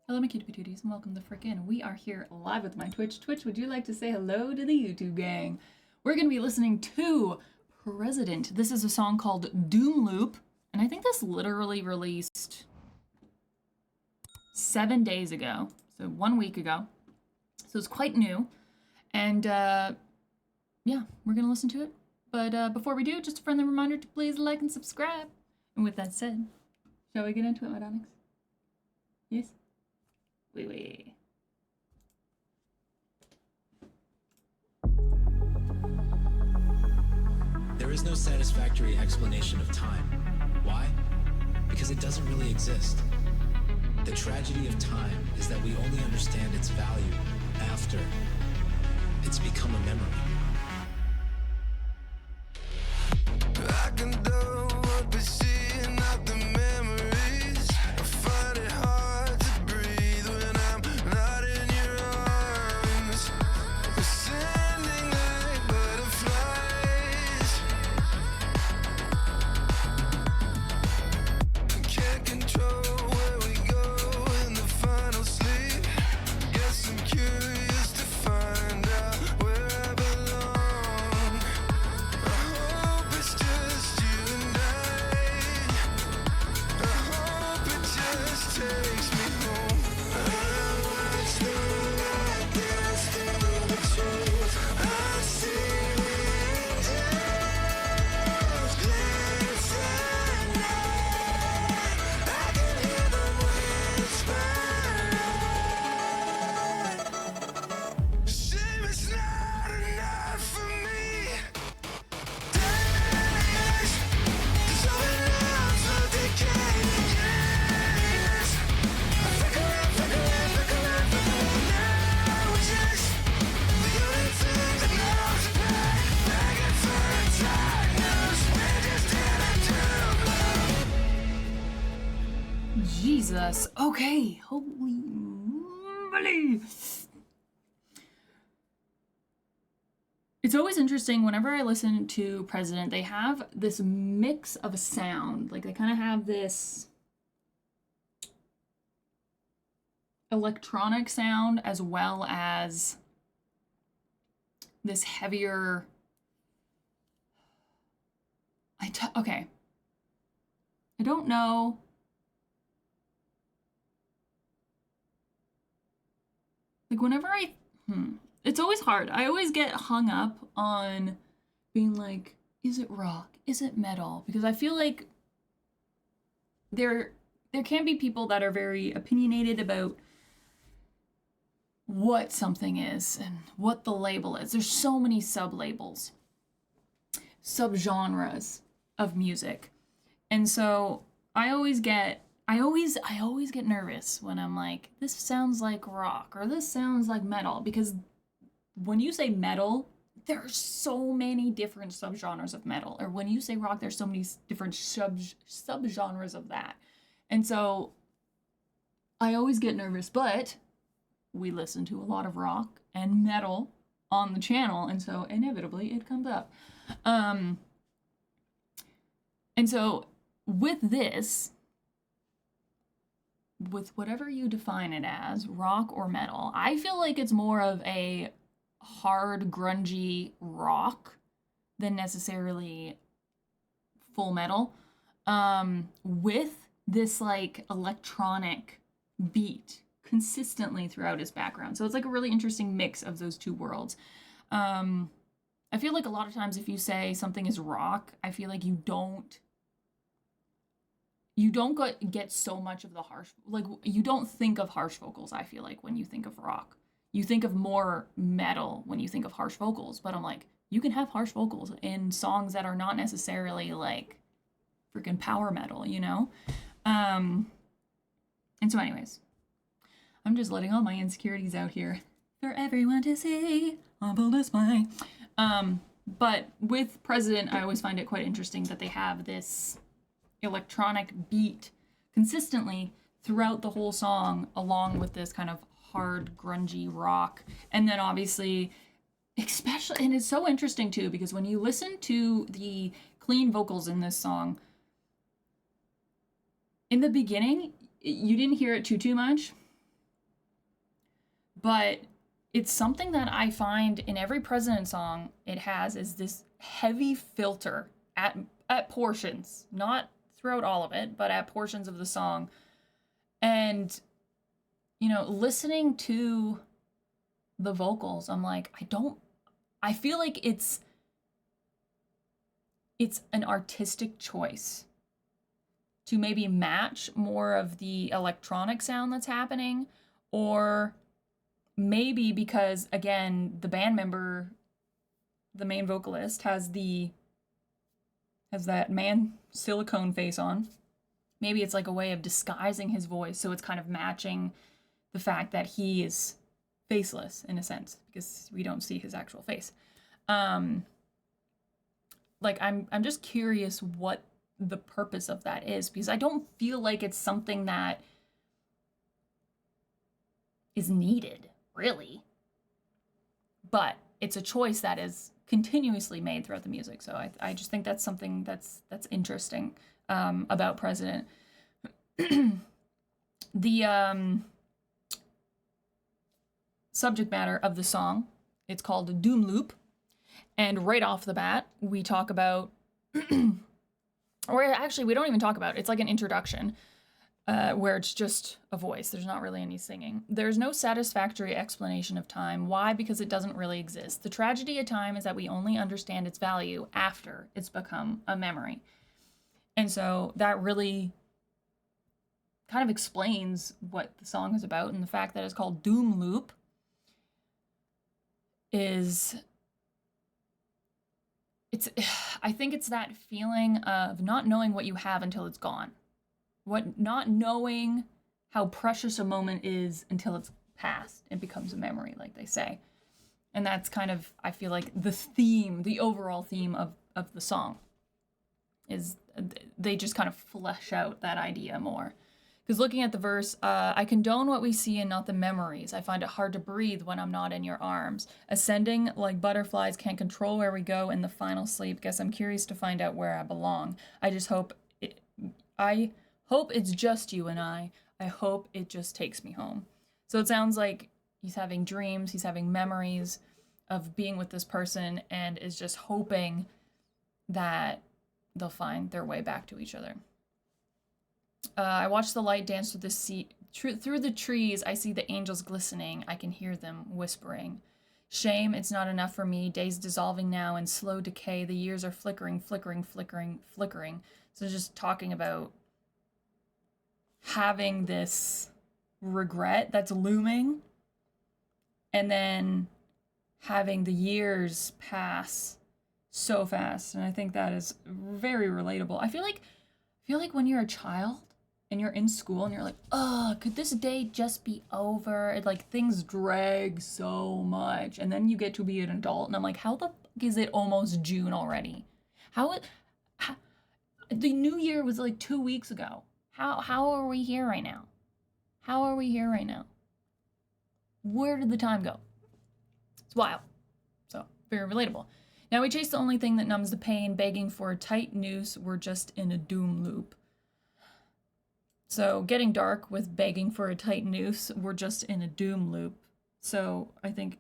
Hello, my cutie patooties, and welcome to Frickin'. We are here live with my Twitch. Twitch, would you like to say hello to the YouTube gang? We're going to be listening to President. This is a song called Doom Loop, and I think this literally released 7 days ago, so 1 week ago. So it's quite new, and yeah, we're going to listen to it. But before we do, just a friendly reminder to please like and subscribe. And with that said, shall we get into it, Madonix? Yes? Wait. There is no satisfactory explanation of time. Why? Because it doesn't really exist. The tragedy of time is that we only understand its value after it's become a memory. I can do what we see, not the memories. I find it hard to breathe when I'm not in your arms. We're sending like butterflies. Can't control where we go in the final sleep. Guess I'm curious to find out where I belong. I hope it's just you and I hope it just takes me home. I watch the light dance through the trees. I see angels glance at night. I can hear them whisper. Shame it's not enough for me. Days dissolving out of decaying years. I flicker now. It's just the only thing that knows back. Begging for a diagnosis. We're just in a doom loop. Jesus. Okay. Holy moly. It's always interesting whenever I listen to President, they have this mix of a sound. Like they kind of have this electronic sound as well as this heavier. Okay. I don't know. Like whenever it's always hard. I always get hung up on being like, is it rock? Is it metal? Because I feel like there can be people that are very opinionated about what something is and what the label is. There's so many sub-labels, subgenres of music. And so I always get nervous when I'm like, this sounds like rock or this sounds like metal, because when you say metal, there are so many different subgenres of metal. Or when you say rock, there's so many different subgenres of that. And so I always get nervous, but we listen to a lot of rock and metal on the channel, and so inevitably it comes up. And so with this, with whatever you define it as, rock or metal, I feel like it's more of a hard, grungy rock than necessarily full metal, with this like electronic beat consistently throughout his background. So it's like a really interesting mix of those two worlds. I feel like a lot of times if you say something is rock, I feel like you don't get so much of the harsh, like you don't think of harsh vocals. I feel like when you think of rock, you think of more metal when you think of harsh vocals, but I'm like, you can have harsh vocals in songs that are not necessarily like freaking power metal, you know? And so anyways, I'm just letting all my insecurities out here for everyone to see on full display. But with President, I always find it quite interesting that they have this electronic beat consistently throughout the whole song, along with this kind of hard, grungy rock. And then obviously, especially, and it's so interesting too, because when you listen to the clean vocals in this song, in the beginning, you didn't hear it too much, But it's something that I find in every President song it has is this heavy filter at portions, not throughout all of it, but at portions of the song. And, you know, listening to the vocals, I'm like, I feel like it's an artistic choice to maybe match more of the electronic sound that's happening, or maybe because, again, the band member, the main vocalist, has that man silicone face on. Maybe it's like a way of disguising his voice, so it's kind of matching the fact that he is faceless in a sense, because we don't see his actual face. Like, I'm just curious what the purpose of that is, because I don't feel like it's something that is needed, really. But it's a choice that is continuously made throughout the music, so I just think that's something that's interesting about President. The subject matter of the song, it's called a doom loop, and right off the bat we talk about or actually we don't even talk about it. It's like an introduction where it's just a voice. There's not really any singing. There's no satisfactory explanation of time. Why? Because it doesn't really exist. The tragedy of time is that we only understand its value after it's become a memory. And so that really kind of explains what the song is about, and the fact that it's called Doom Loop is, I think it's that feeling of not knowing what you have until it's gone. Not knowing how precious a moment is until it's past. It becomes a memory, like they say. And that's kind of, I feel like, the overall theme of the song is they just kind of flesh out that idea more. Because looking at the verse, I condone what we see and not the memories. I find it hard to breathe when I'm not in your arms. Ascending like butterflies, can't control where we go in the final sleep. Guess I'm curious to find out where I belong. I hope it's just you and I hope it just takes me home. So it sounds like he's having dreams, he's having memories of being with this person, and is just hoping that they'll find their way back to each other. I watch the light dance through the sea. Through the trees, I see the angels glistening. I can hear them whispering. Shame, it's not enough for me. Days dissolving now in slow decay. The years are flickering, flickering, flickering, flickering. So just talking about having this regret that's looming, and then having the years pass so fast. And I think that is very relatable. I feel like when you're a child and you're in school and you're like, oh, could this day just be over? It, like, things drag so much. And then you get to be an adult, and I'm like, how the fuck is it almost June already? How the new year was like 2 weeks ago. How are we here right now? How are we here right now? Where did the time go? It's wild. So, very relatable. Now we chase the only thing that numbs the pain, begging for a tight noose. We're just in a doom loop. So, getting dark with begging for a tight noose. We're just in a doom loop. So, I think,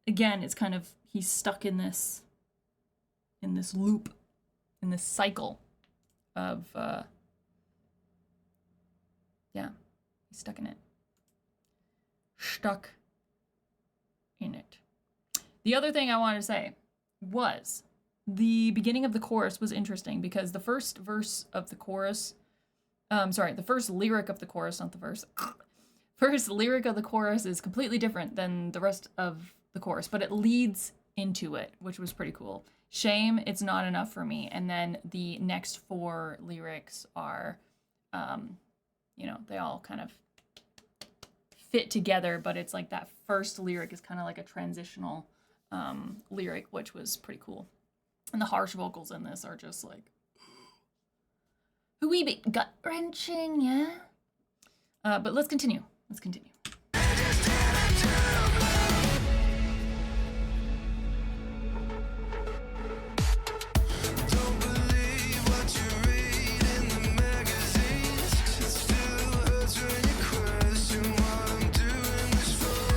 again, it's kind of, he's stuck in this loop, in this cycle of, he's stuck in it. Stuck in it. The other thing I wanted to say was the beginning of the chorus was interesting, because the first verse of the chorus, the first lyric of the chorus, not the verse. First lyric of the chorus is completely different than the rest of the chorus, but it leads into it, which was pretty cool. Shame, it's not enough for me. And then the next four lyrics are, they all kind of fit together, but it's like that first lyric is kind of like a transitional lyric, which was pretty cool. And the harsh vocals in this are just like a wee bit gut-wrenching, yeah? But let's continue. Don't believe what you read in the magazines. It still hurts when you question what I'm doing this for.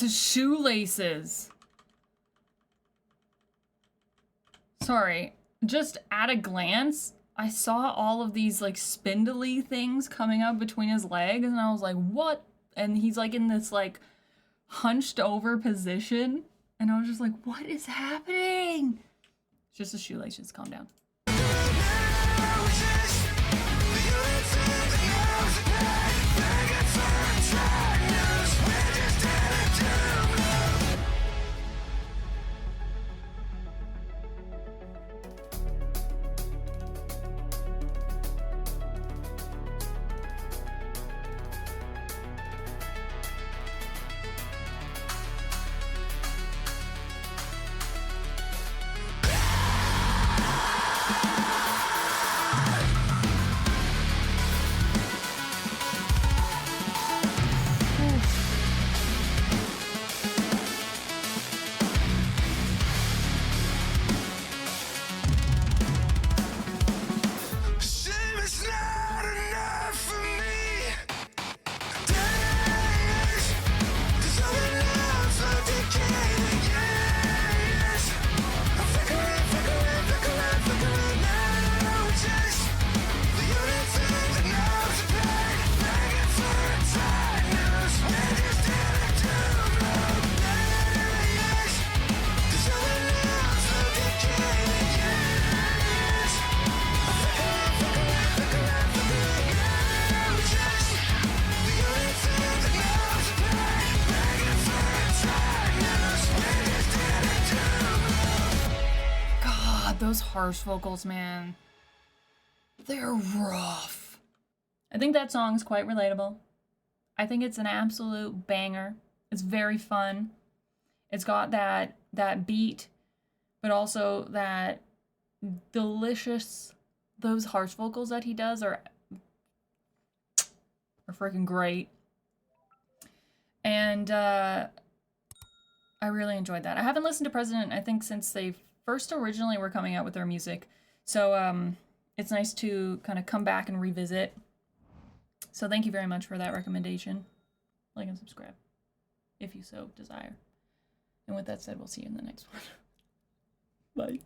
those shoelaces. Sorry, just at a glance, I saw all of these like spindly things coming up between his legs, and I was like, what? And he's like in this like hunched over position, and I was just like, what is happening? It's just a shoelace, just calm down. Those harsh vocals, man. They're rough. I think that song's quite relatable. I think it's an absolute banger. It's very fun. It's got that beat, but also that delicious, those harsh vocals that he does are freaking great. And I really enjoyed that. I haven't listened to President, I think, since they first originally were coming out with their music. So it's nice to kind of come back and revisit. So thank you very much for that recommendation. Like and subscribe if you so desire. And with that said, we'll see you in the next one. Bye.